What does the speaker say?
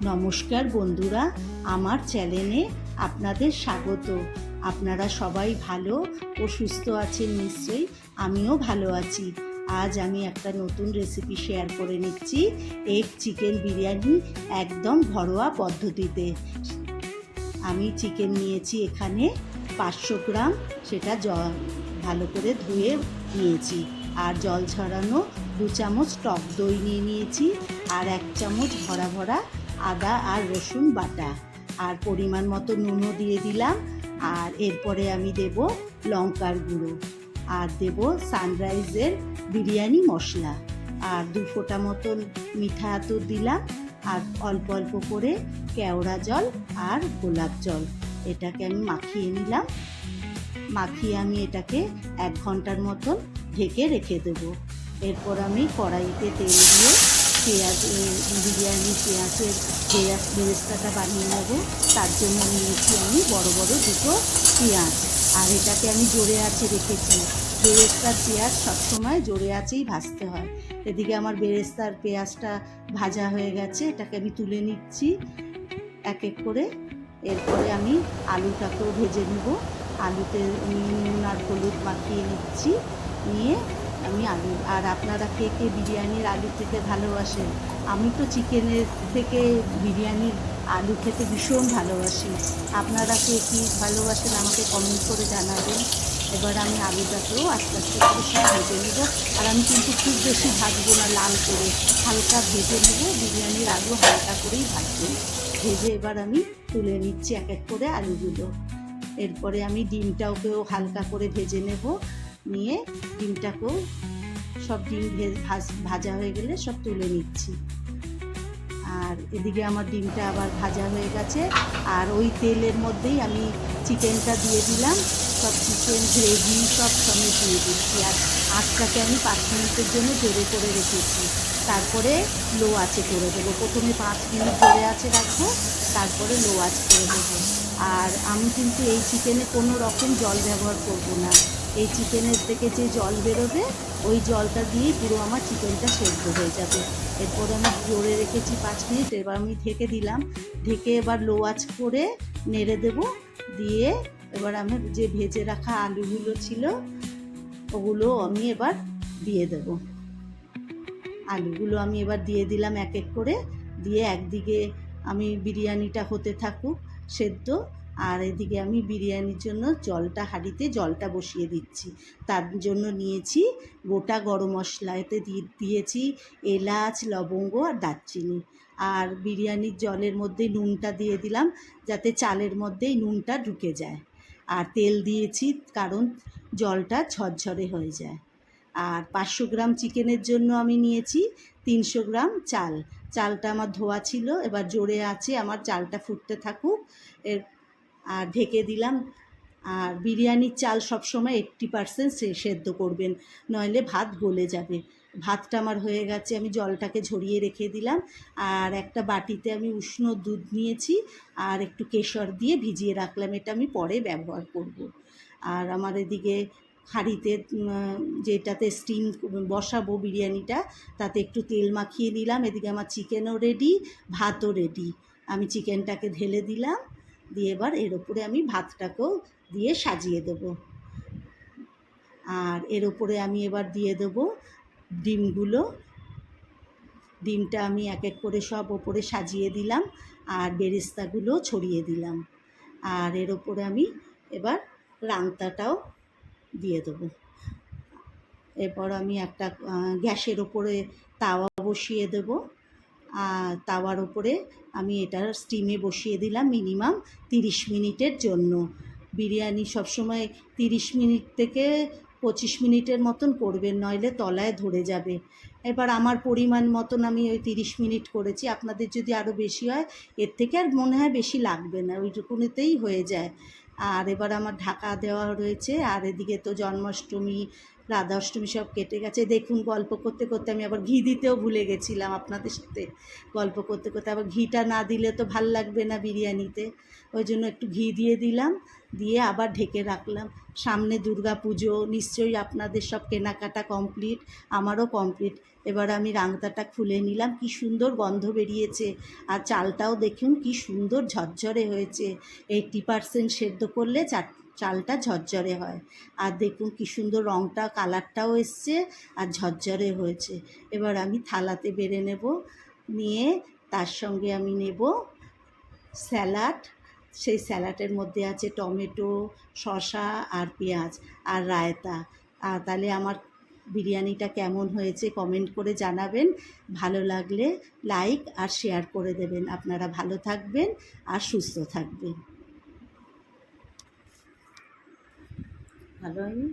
নমস্কার বন্ধুরা, আমার চ্যানেলে আপনাদের স্বাগত। আপনারা সবাই ভালো ও সুস্থ আছেন নিশ্চয়ই। আমিও ভালো আছি। আজ আমি একটা নতুন রেসিপি শেয়ার করে নিচ্ছি, এগ চিকেন বিরিয়ানি, একদম ঘরোয়া পদ্ধতিতে। আমি চিকেন নিয়েছি এখানে 500 গ্রাম, সেটা ভালো করে ধুয়ে নিয়েছি। আর জল ছড়ানো 2 চামচ টক দই নিয়ে নিয়েছি, আর 1 চামচ ভরা ভরা আদা আর রসুন বাটা, আর পরিমাণ মতো নুনও দিয়ে দিলাম। আর এরপরে আমি দেব লঙ্কার গুঁড়ো, আর দেব সানরাইজের বিরিয়ানি মশলা, আর 2 ফোঁটা মতন মিঠা আতর দিলাম, আর অল্প অল্প করে কেওড়া জল আর গোলাপ জল। এটাকে আমি মাখিয়ে নিলাম। মাখিয়ে আমি এটাকে 1 ঘন্টার মতন ঢেকে রেখে দেবো। এরপর আমি কড়াইতে তেল দিয়ে বিরিয়ানি পেঁয়াজের বেরেস্তাটা বানিয়ে নেবো। তার জন্য নিয়েছি আমি বড় বড় 2টো পেঁয়াজ, আর এটাকে আমি জোরে আঁচে রেখেছি। বেরেস্তার পেঁয়াজ সবসময় জোরে আঁচেই ভাজতে হয়। এদিকে আমার বেরেস্তার পেঁয়াজটা ভাজা হয়ে গেছে, এটাকে আমি তুলে নিচ্ছি এক এক করে। এরপরে আমি আলুটাকেও ভেজে নেব। আলুতে নুন আর হলুদ মাখিয়ে নিচ্ছি, নিয়ে আমি আলু। আর আপনারা কে কে বিরিয়ানির আলু খেতে ভালোবাসেন? আমি তো চিকেনের থেকে বিরিয়ানির আলু খেতে ভীষণ ভালোবাসি। আপনারা কে কী ভালোবাসেন আমাকে কমেন্ট করে জানাবেন। এবার আমি আলুটাকেও আস্তে আস্তে করে সব ভেজে নেব। আর আমি কিন্তু খুব বেশি ভাজবো না, লাল করে হালকা ভেজে নেব। বিরিয়ানির আলু হালকা করেই ভাজবো। ভেজে এবার আমি তুলে নিচ্ছি এক এক করে আলুগুলো। এরপরে আমি ডিমটাকেও হালকা করে ভেজে নেব। নিয়ে ডিমটাকেও সব ডিম ভাজা হয়ে গেলে সব তুলে নিচ্ছি। আর এদিকে আমার ডিমটা আবার ভাজা হয়ে গেছে, আর ওই তেলের মধ্যেই আমি চিকেনটা দিয়ে দিলাম। সব চিকেন গ্রেভি সব সমেত দিয়ে দিচ্ছি। আর আঁচটাকে আমি 5 মিনিটের জন্য জোরে করে রেখেছি, তারপরে লো আঁচে করে দেবো। প্রথমে 5 মিনিট জোরে আঁচে রাখবো, তারপরে লো আঁচ করে দেবো। আর আমি কিন্তু এই চিকেনে কোনো রকম জল ব্যবহার করব না। এই চিকেনের থেকে যে জল বেরোবে, ওই জলটা দিয়েই পুরো আমার চিকেনটা সেদ্ধ হয়ে যাবে। এরপর আমি জোরে রেখেছি 5 মিনিট, এবার আমি ঢেকে দিলাম। ঢেকে এবার লো আঁচ করে নেড়ে দেবো। দিয়ে এবার আমার যে ভেজে রাখা আলুগুলো ছিল, ওগুলো আমি এবার দিয়ে দেব। আলুগুলো আমি এবার দিয়ে দিলাম এক এক করে। দিয়ে একদিকে আমি বিরিয়ানিটা হতে থাকুক সেদ্ধ, আর এদিকে আমি বিরিয়ানির জন্য হাঁড়িতে জলটা বসিয়ে দিচ্ছি। তার জন্য নিয়েছি গোটা গরম মশলা, এতে দিয়েছি এলাচ, লবঙ্গ আর দারচিনি। আর বিরিয়ানির জলের মধ্যে নুনটা দিয়ে দিলাম, যাতে চালের মধ্যেই নুনটা ঢুকে যায়। আর তেল দিয়েছি কারণ জলটা ঝরঝরে হয়ে যায়। আর 500 গ্রাম চিকেনের জন্য আমি নিয়েছি 300 গ্রাম চাল। চালটা আমার ধোয়া ছিল। এবার জোরে আছে আমার চালটা ফুটতে থাকুক। আর ঢেকে দিলাম। আর বিরিয়ানির চাল সবসময় 80% সেদ্ধ করবেন, নইলে ভাত গলে যাবে। ভাতটা আমার হয়ে গেছে, আমি জলটাকে ঝরিয়ে রেখে দিলাম। আর একটা বাটিতে আমি উষ্ণ দুধ নিয়েছি, আর একটু কেশর দিয়ে ভিজিয়ে রাখলাম, এটা আমি পরে ব্যবহার করব। আর আমার এদিকে হাঁড়িতে যেটাতে স্টিম বসাবো বিরিয়ানিটা, তাতে একটু তেল মাখিয়ে নিলাম। এদিকে আমার চিকেনও রেডি, ভাতও রেডি। আমি চিকেনটাকে ঢেলে দিলাম, দিয়ে এবার এর ওপরে আমি ভাতটাকেও দিয়ে সাজিয়ে দেবো। আর এর ওপরে আমি এবার দিয়ে দেবো ডিমগুলো। ডিমটা আমি এক এক করে সব ওপরে সাজিয়ে দিলাম, আর বেরেস্তাগুলো ছড়িয়ে দিলাম। আর এর ওপরে আমি এবার রাংতাটাও দিয়ে দেবো। এরপর আমি একটা গ্যাসের ওপরে তাওয়া বসিয়ে দেবো। আর তাওয়ার ওপরে আমি এটা স্টিমে বসিয়ে দিলাম মিনিমাম 30 মিনিটের জন্য। বিরিয়ানি সবসময় 30 মিনিট থেকে 25 মিনিটের মতন করবেন, নইলে তলায় ধরে যাবে। এবার আমার পরিমাণ মতন আমি ওই 30 মিনিট করেছি। আপনাদের যদি আরও বেশি হয়, এর থেকে আর মনে হয় বেশি লাগবে না, ওইটুকুনিতেই হয়ে যায়। আর এবার আমার ঢাকা দেওয়া রয়েছে। আর এদিকে তো জন্মাষ্টমী, রাধা অষ্টমী সব কেটে গেছে। দেখুন, গল্প করতে করতে আমি আবার ঘি দিতেও ভুলে গেছিলাম আপনাদের সাথে। গল্প করতে করতে আবার ঘিটা না দিলে তো ভাল লাগবে না বিরিয়ানিতে, ওই জন্য একটু ঘি দিয়ে দিলাম। দিয়ে আবার ঢেকে রাখলাম। সামনে দুর্গা পুজো, নিশ্চয়ই আপনাদের সব কেনাকাটা কমপ্লিট, আমারও কমপ্লিট। এবার আমি রাংতাটা খুলে নিলাম, কি সুন্দর গন্ধ বেরিয়েছে। আর চালটাও দেখুন কি সুন্দর ঝরঝরে হয়েছে। 80% সেদ্ধ করলে চালটা ঝরঝরে হয়। আর দেখুন কি সুন্দর রঙটা, কালারটাও এসছে আর ঝরঝরে হয়েছে। এবার আমি থালাতে বেড়ে নেব, নিয়ে তার সঙ্গে আমি নেব স্যালাড। সেই স্যালাডের মধ্যে আছে টমেটো, শসা আর পেঁয়াজ আর রায়তা। তাহলে আমার বিরিয়ানিটা কেমন হয়েছে কমেন্ট করে জানাবেন। ভালো লাগলে লাইক আর শেয়ার করে দেবেন। আপনারা ভালো থাকবেন আর সুস্থ থাকবেন। ভালো হয়নি?